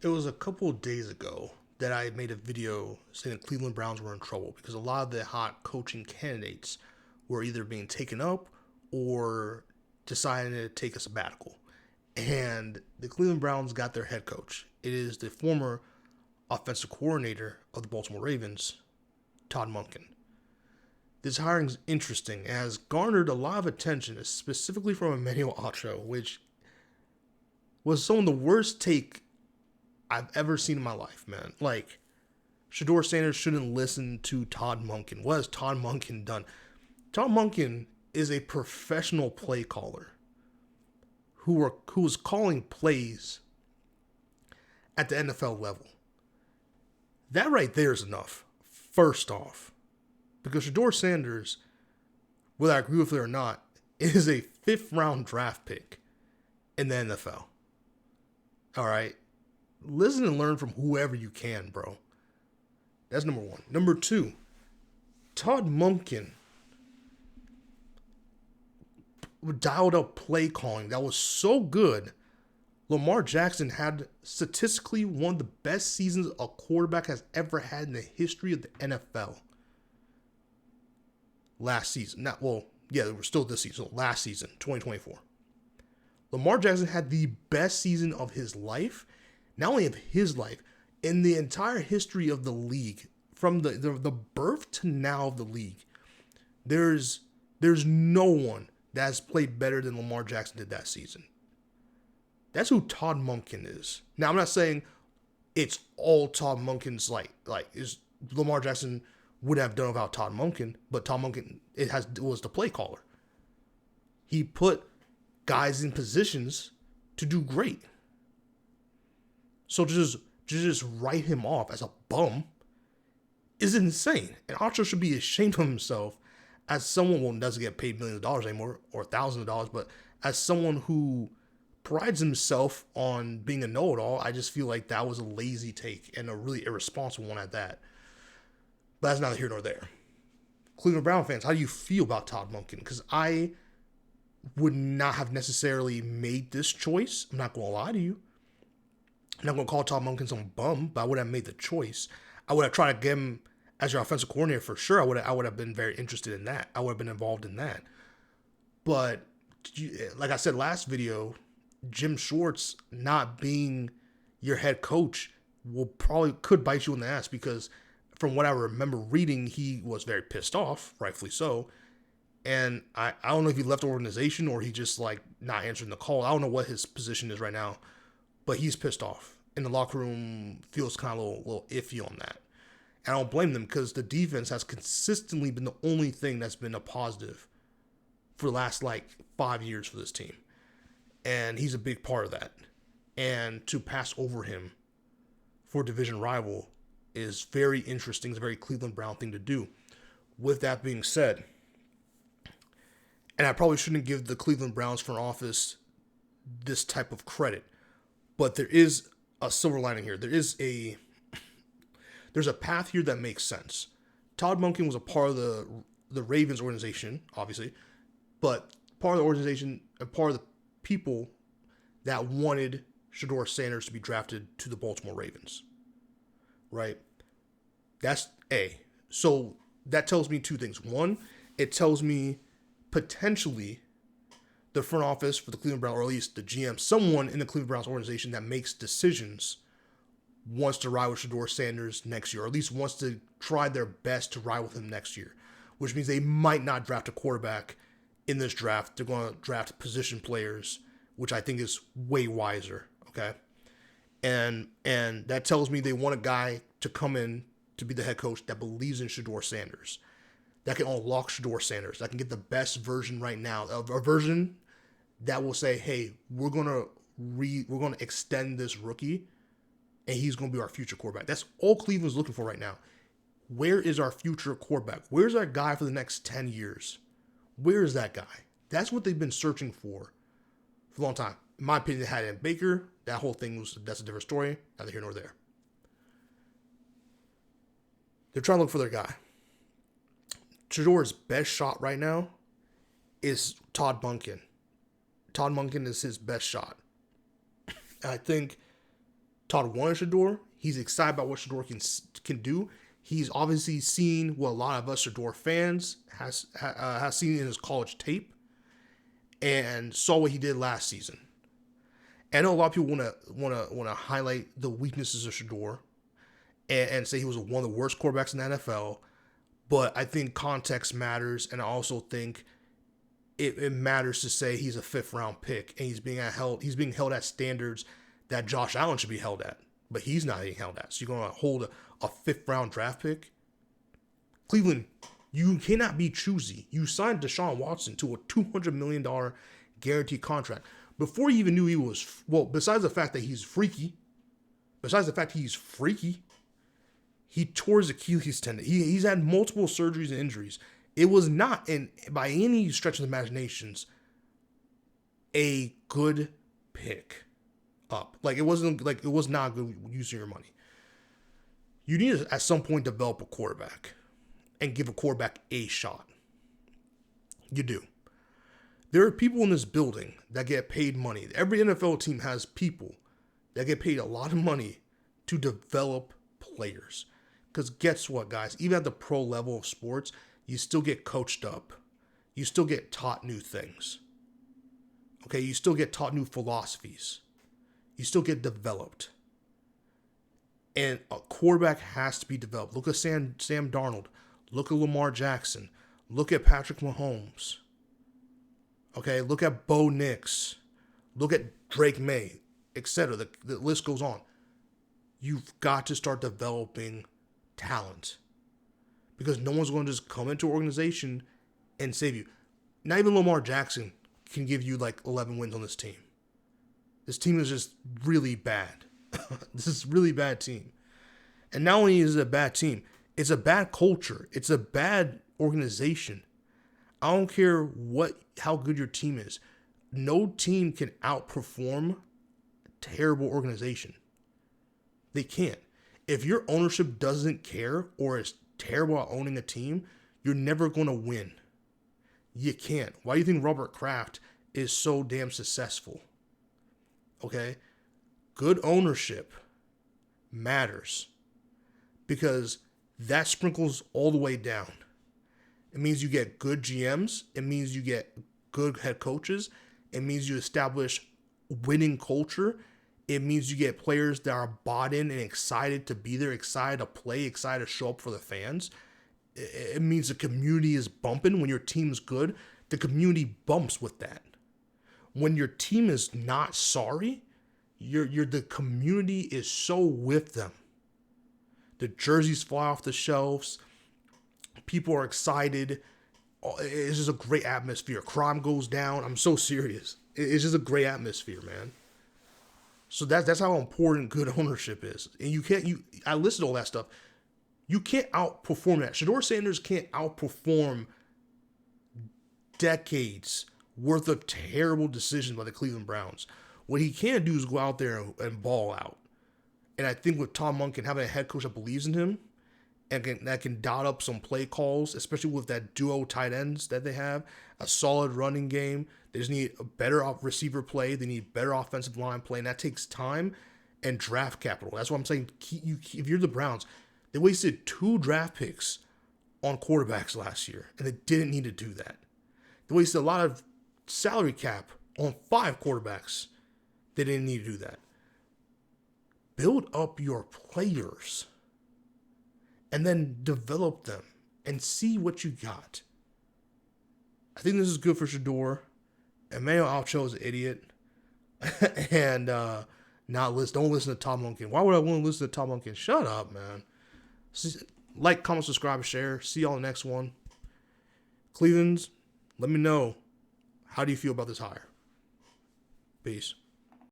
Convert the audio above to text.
It was a couple of days ago that I made a video saying the Cleveland Browns were in trouble because a lot of the hot coaching candidates were either being taken up or deciding to take a sabbatical. And the Cleveland Browns got their head coach. It is the former offensive coordinator of the Baltimore Ravens, Todd Monken. This hiring is interesting and has garnered a lot of attention, specifically from Emmanuel Acho, which was some of the worst take I've ever seen in my life, man. Like, Shedeur Sanders shouldn't listen to Todd Monken. What has Todd Monken done? Todd Monken is a professional play caller who was calling plays at the NFL level. That right there is enough. First off, because Shedeur Sanders, whether I agree with it or not, is a fifth round draft pick in the NFL. All right. Listen and learn from whoever you can, bro. That's number one. Number two, Todd Monken dialed up play calling that was so good. Lamar Jackson had statistically one of the best seasons a quarterback has ever had in the history of the NFL. Last season. They were still this season. Last season, 2024. Lamar Jackson had the best season of his life, not only of his life, in the entire history of the league, from the birth to now of the league. There's no one that has played better than Lamar Jackson did that season. That's who Todd Monken is. Now, I'm not saying it's all Todd Monken's like is Lamar Jackson would have done without Todd Monken, but Todd Monken was the play caller. He put guys in positions to do great. So to just write him off as a bum is insane. And Archer should be ashamed of himself as someone who doesn't get paid millions of dollars anymore or thousands of dollars, but as someone who prides himself on being a know-it-all. I just feel like that was a lazy take and a really irresponsible one at that. But that's neither here nor there. Cleveland Brown fans, how do you feel about Todd Monken? Because I would not have necessarily made this choice. I'm not going to lie to you. I'm not going to call Todd Monken some bum, but I would have made the choice. I would have tried to get him as your offensive coordinator for sure. I would have been very interested in that. I would have been involved in that. But like I said last video, Jim Schwartz not being your head coach could bite you in the ass, because from what I remember reading, he was very pissed off, rightfully so. And I don't know if he left the organization or he just like not answering the call. I don't know what his position is right now, but he's pissed off. And the locker room feels kind of a little iffy on that. And I don't blame them, because the defense has consistently been the only thing that's been a positive for the last like 5 years for this team. And he's a big part of that. And to pass over him for a division rival is very interesting. It's a very Cleveland Brown thing to do. With that being said, and I probably shouldn't give the Cleveland Browns front office this type of credit, but there is a silver lining here. There's a path here that makes sense. Todd Monken was a part of the Ravens organization, obviously, but part of the organization and part of the people that wanted Shedeur Sanders to be drafted to the Baltimore Ravens. Right? That's A. So that tells me two things. One, it tells me potentially the front office for the Cleveland Browns, or at least the GM, someone in the Cleveland Browns organization that makes decisions, wants to ride with Shedeur Sanders next year, or at least wants to try their best to ride with him next year, which means they might not draft a quarterback in this draft. They're going to draft position players, which I think is way wiser, okay? And that tells me they want a guy to come in to be the head coach that believes in Shedeur Sanders, that can unlock Shedeur Sanders, that can get the best version right now, a version that will say, hey, we're gonna extend this rookie, and he's gonna be our future quarterback. That's all Cleveland's looking for right now. Where is our future quarterback? Where's our guy for the next 10 years? Where is that guy? That's what they've been searching for a long time. In my opinion, they had it in Baker. That whole thing that's a different story. Neither here nor there. They're trying to look for their guy. Shedeur's best shot right now is Todd Monken. Todd Monken is his best shot. And I think Todd wanted Shedeur. He's excited about what Shedeur can do. He's obviously seen what a lot of us Shedeur fans has seen in his college tape, and saw what he did last season. And I know a lot of people want to highlight the weaknesses of Shedeur and say he was one of the worst quarterbacks in the NFL. But I think context matters, and I also think it matters to say he's a 5th round pick and he's being held at standards that Josh Allen should be held at, but he's not being held at. So you're going to hold a 5th round draft pick? Cleveland, you cannot be choosy. You signed Deshaun Watson to a $200 million guaranteed contract before you even knew he was, well, besides the fact that he's freaky, he tore his Achilles tendon. He's had multiple surgeries and injuries. It was not, by any stretch of the imaginations, a good pick up. It was not a good use of your money. You need to, at some point, develop a quarterback and give a quarterback a shot. You do. There are people in this building that get paid money. Every NFL team has people that get paid a lot of money to develop players. Because guess what, guys? Even at the pro level of sports, you still get coached up. You still get taught new things. Okay, you still get taught new philosophies. You still get developed. And a quarterback has to be developed. Look at Sam Darnold. Look at Lamar Jackson. Look at Patrick Mahomes. Okay, look at Bo Nix. Look at Drake May, etc. The list goes on. You've got to start developing talent. Because no one's going to just come into an organization and save you. Not even Lamar Jackson can give you 11 wins on this team. This team is just really bad. This is a really bad team. And not only is it a bad team, it's a bad culture. It's a bad organization. I don't care how good your team is. No team can outperform a terrible organization. They can't. If your ownership doesn't care or is terrible at owning a team, you're never going to win. You can't. Why do you think Robert Kraft is so damn successful? Okay? Good ownership matters because that sprinkles all the way down. It means you get good GMs. It means you get good head coaches. It means you establish winning culture. It means you get players that are bought in and excited to be there, excited to play, excited to show up for the fans. It means the community is bumping. When your team's good, the community bumps with that. When your team is not sorry, the community is so with them. The jerseys fly off the shelves. People are excited. It's just a great atmosphere. Crime goes down. I'm so serious. It's just a great atmosphere, man. So that's how important good ownership is. And I listed all that stuff. You can't outperform that. Shedeur Sanders can't outperform decades worth of terrible decisions by the Cleveland Browns. What he can do is go out there and ball out. And I think with Todd Monken having a head coach that believes in him and that can dot up some play calls, especially with that duo tight ends that they have, a solid running game. They just need a better receiver play. They need better offensive line play, and that takes time and draft capital. That's what I'm saying. If you're the Browns, they wasted 2 draft picks on quarterbacks last year, and they didn't need to do that. They wasted a lot of salary cap on 5 quarterbacks. They didn't need to do that. Build up your players and then develop them and see what you got. I think this is good for Shedeur. Emmanuel Alcho is an idiot. And don't listen to Todd Monken. Why would I want to listen to Todd Monken? Shut up, man. Like, comment, subscribe, share. See y'all in the next one. Cleveland's, let me know. How do you feel about this hire? Peace.